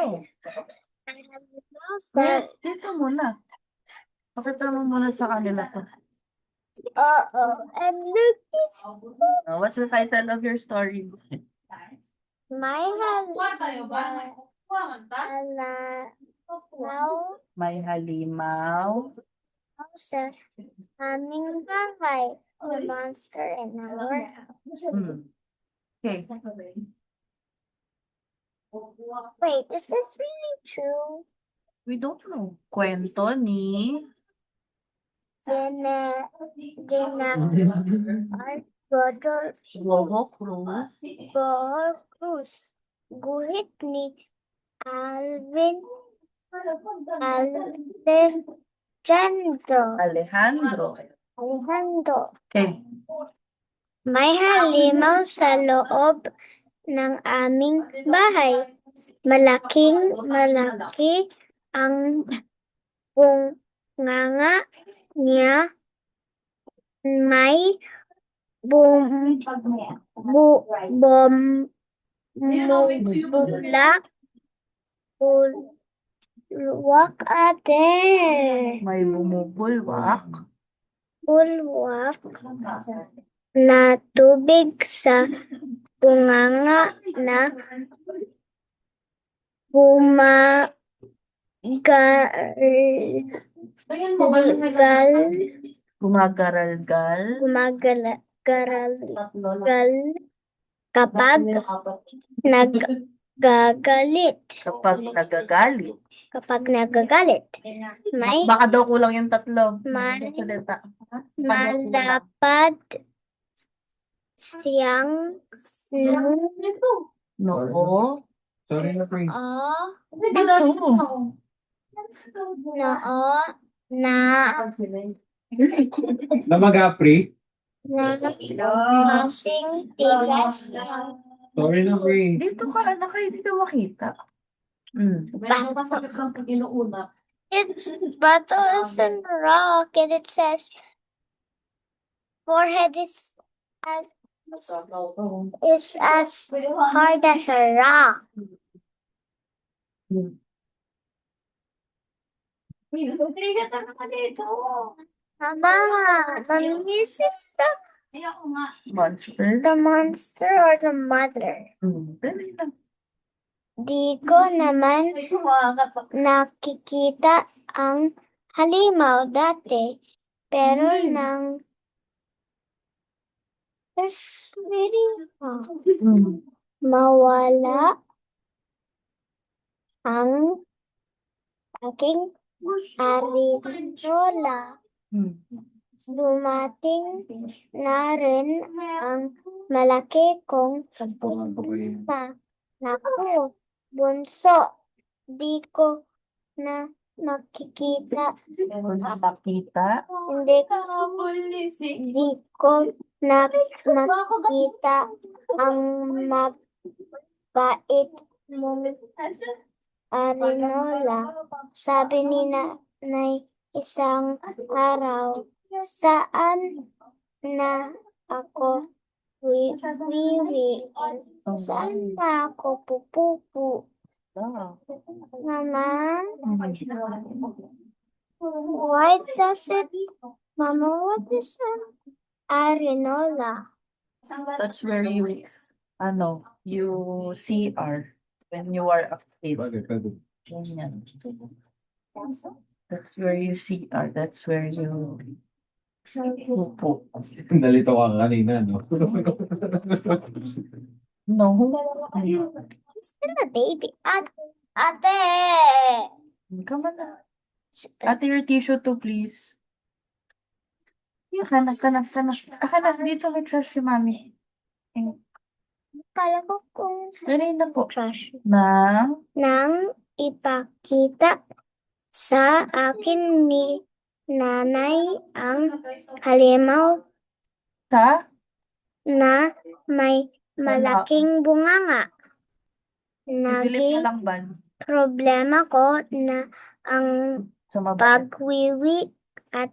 Go. Dito muna. Pakita mo muna sa kanila to. And look this. What's the title of your story? My May halimaw. sa aming bahay. A monster in our house. Okay. Wait, is this really true? We don't know. Kwento ni... Our brother Boho Cruz. Cruz. Guhit ni Alejandro. Okay. May halimaw sa loob ng aming bahay. Malaki ang bunganga niya. May bulwak ate. May bumubulwak. Bulwak na tubig sa bunganga na gumagaralgal kapag nagagalit. Kapag nagagalit. May Baka daw kulang yung 3. malapad siyang No. Sorry na, Pring. Na mag-apri? kasing tigas Sorry na, Pring. Dito ka, anak, kayo dito makita. It's bato is a rock and it says forehead is as hard as a rock. Mama, mamiss is Monster. the monster or the mother? Dali lang. Di ko naman nakikita ang halimaw dati, pero mawala ang aking arinola. Dumating na rin ang malaki kong naku, bunso. Di ko na makikita. Hindi ko na makita ang mabait mong arinola. Sabi ni nanay isang araw, saan na ako wiwi? Saan na ako pupupu? Mama, why does it, Mama, what is an arinola? That's where you, you CR when you are a kid. Ganyan. That's where you CR. That's where you pupo. Nalito ka kanina, no? No. It's still a baby. Ate! Come on na. Ate, your tissue too, please. Akanak. Dito may trash yung mami. Kala ko kung Dali na po. trash. Nang ipakita sa akin ni nanay ang halimaw na may malaking bunganga. Bibili pa lang ba? Problema ko na ang Sa mababa. pagwiwi at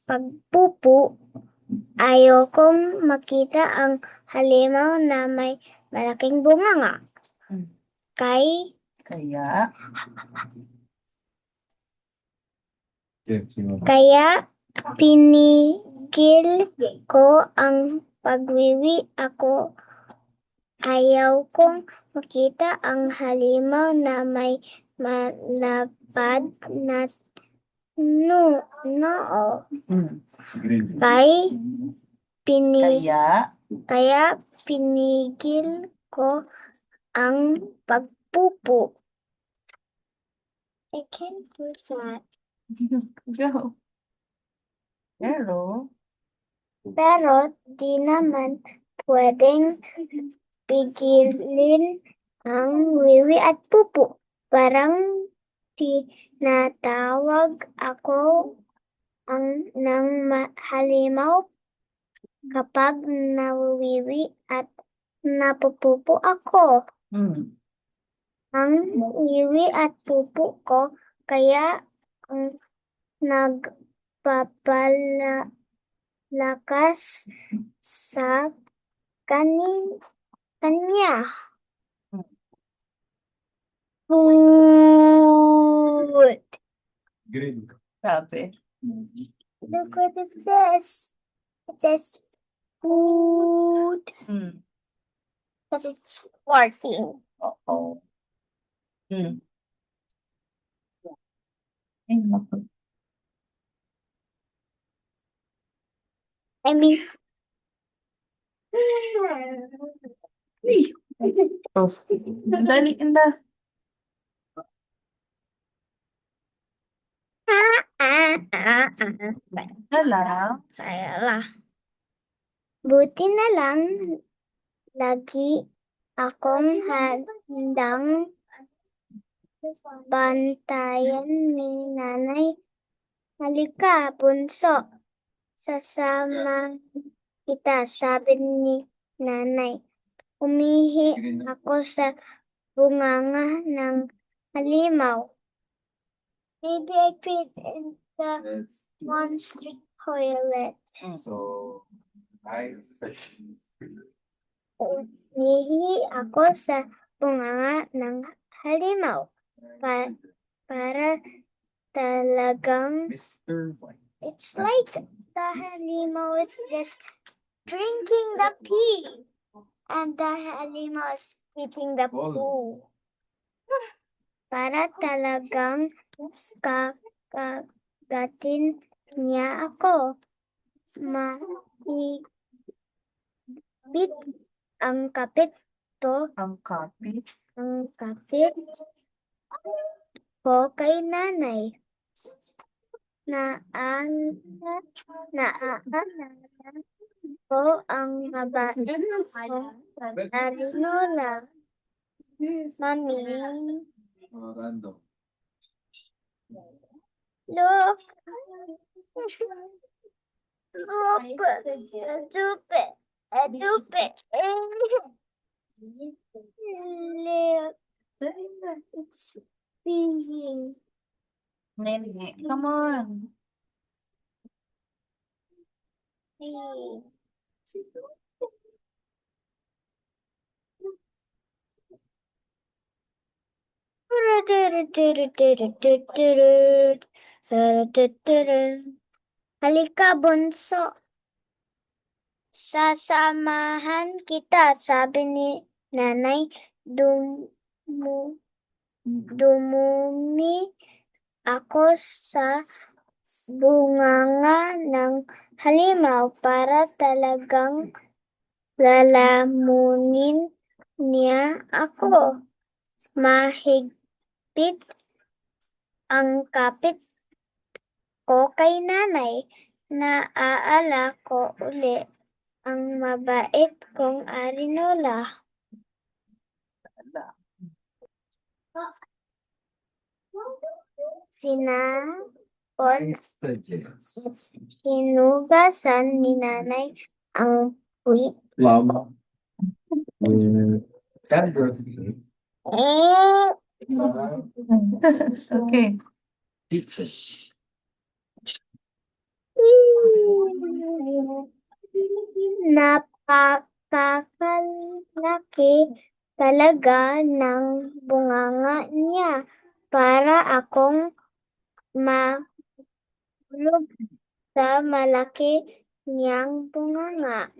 pagpupu. Ayokong makita ang halimaw na may malaking bunganga. Kaya, Kaya pinigil ko ang pagwiwi ako. Ayaw kong makita ang halimaw na may malapad na noo. Green. Kaya pinigil ko ang pagpupo. I can't do that. go. Pero di naman pwedeng pigilin ang wiwi at pupo. Parang tinatawag ako ng halimaw kapag nawiwi at napupupo ako. Ang wiwi at pupo ko kaya ang nagpapalakas sa kanya. Food. Green. Sabi. Look what it says. It says food. Because it's working. Oo. I mean, Oh. Dali, inda. Dala. Sayalah. Buti na lang lagi akong handang bantayan ni nanay. Halika, bunso. Sasama kita, sabi ni nanay. Umihi ako sa bunganga ng halimaw. Maybe I put in the monster toilet. So, Umihi ako sa bunganga ng halimaw. Para talagang Mr. White. it's like the halimaw is just drinking the pee. And the halimaw is keeping the poo. Para talagang kakagatin niya ako. Maibit ang kapit to. Ang kapit. Ang kapit ko kay nanay. Naaalala ko ang mabait kong Arinola. Mami, Random. look. Adupe. Look. It's peeing. Nene, come on. Halika, bunso. Sasamahan kita, sabi ni nanay. Dumumi ako sa bunganga ng halimaw para talagang lalamunin niya ako. Mahigpit ang kapit ko kay nanay. Naaalala ko uli ang mabait kong Arinola. Hinugasan ni nanay ang puwit. Llama. Sandra. Okay. Teacher. Napakakalaki talaga ng bunganga niya para akong mahulog sa malaki niyang bunganga.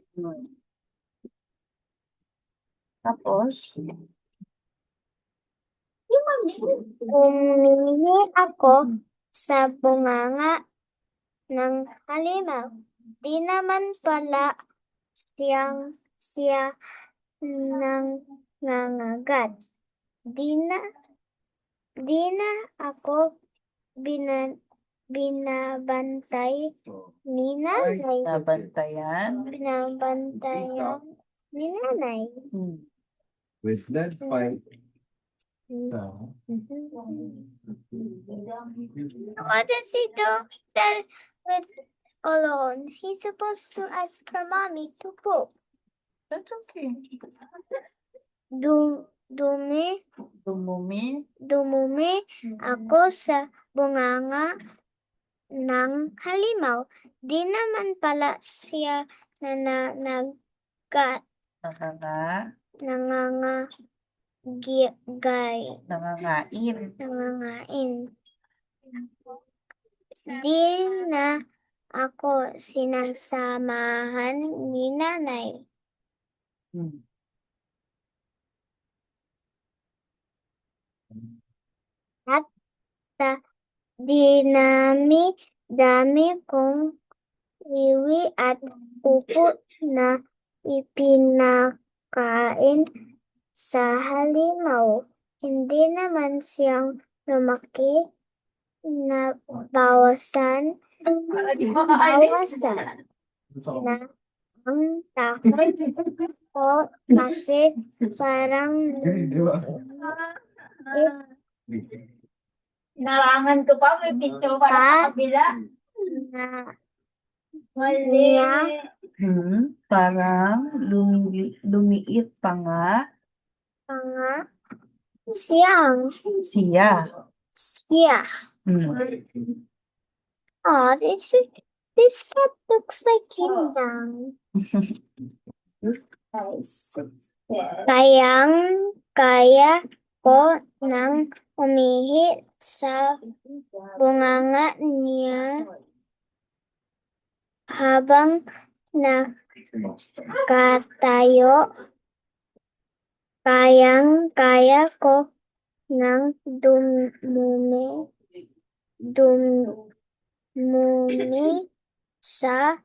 Tapos, Umihi ako sa bunganga ng halimaw. Di naman pala siya nangangagat. Di na ako binabantay ni nanay. nabantayan. Binabantayan ni nanay. With that fight. What does he do then with alone? He's supposed to ask her mommy to poop. That's okay. Dumumi Dumumi. ako sa bunganga ng halimaw. Di naman pala siya nangangain. Nangangain. Di na ako sinasamahan ni nanay. At dami kong iwi at upo na ipinakain sa halimaw. Hindi naman siyang lumaki na bawasan na ang takot ko kasi parang Narangan ko pa, may picture pa sa kabila. na Mali. Parang lumiit pa nga mga siyang siya. Oh, this cat looks like Kindang. Kaya ko nang umihi sa bunganga niya habang nakatayo. Kaya ko nang dumumi sa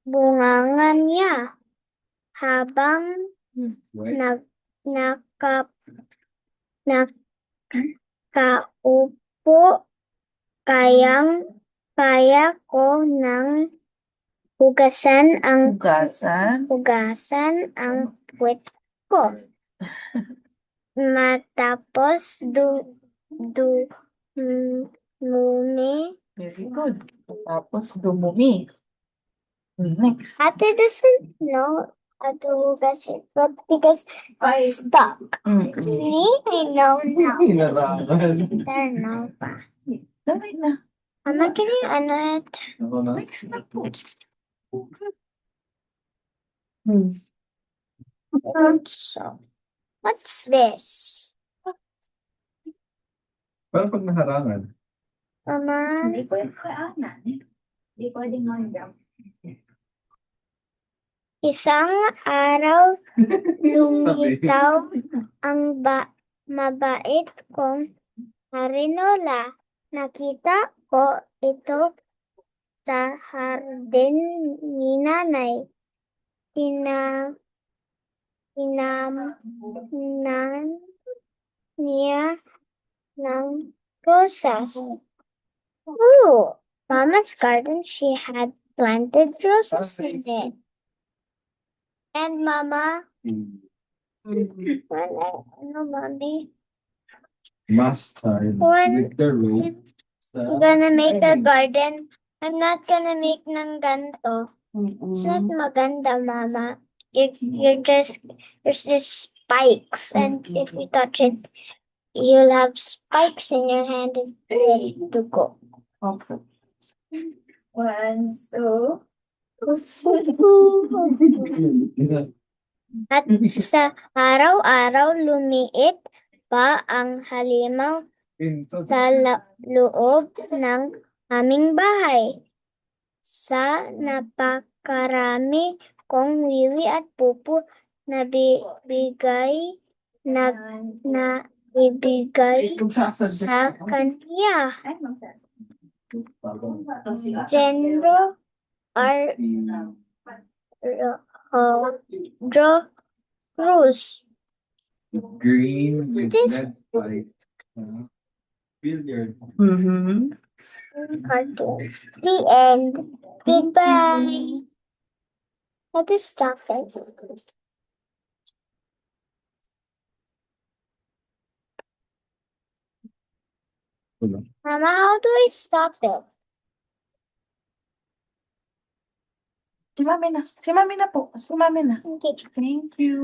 bunganga niya habang nakaupo. Kaya ko nang hugasan ang puwet ko. Matapos dumumi. Very good. Tapos dumumi. Next. Ate doesn't know how to hugas it, but because it's stuck. Me, I know now. There now pa. Dali na. Mama, can you ano it? Next na po. So, what's this? Pero pag naharangan. Mama, Hindi ko yung kaanan. Hindi ko din mag-jump. isang araw lumitaw ang mabait kong harinola. Nakita ko ito sa hardin ni nanay. Tinamnan niya ng rosas. Oh, Mama's garden, she had planted roses in it. And Mama, Mommy, Mustard. When- With the root. I'm gonna make a garden. I'm not gonna make ng ganto. It's not maganda, Mama. There's just spikes, and if you touch it, you'll have spikes in your hand. It's ready to go. Okay. 1, 2. At sa araw-araw lumiit pa ang halimaw sa loob ng aming bahay. Sa napakarami kong wiwi at pupu na ibigay sa kanya. Ay, magsasabi. Genro Cruz. Green with This- red white. Billiard. Cartoons. The end. Goodbye. How to stop it? Mama, how do I stop it? Si mami na. Si mami na po. Si mami na. Okay. Thank you.